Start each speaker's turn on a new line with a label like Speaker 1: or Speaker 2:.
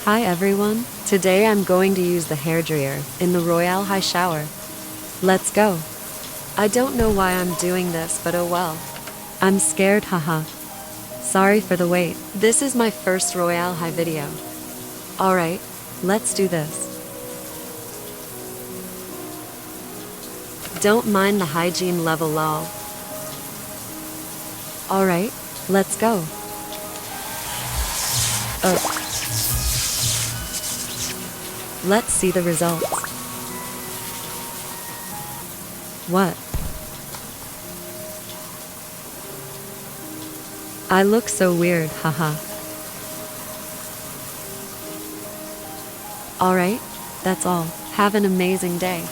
Speaker 1: Hi everyone, today I'm going to use the hairdryer in the Royale high shower. Let's go. I don't know why I'm doing this, but oh well. I'm scared, haha. Sorry for the wait. This is my first Royale high video. Alright, let's do this. Don't mind the hygiene level lol. Alright, let's go. Oh. Let's see the results. What? I look so weird, haha. Alright, that's all. Have an amazing day.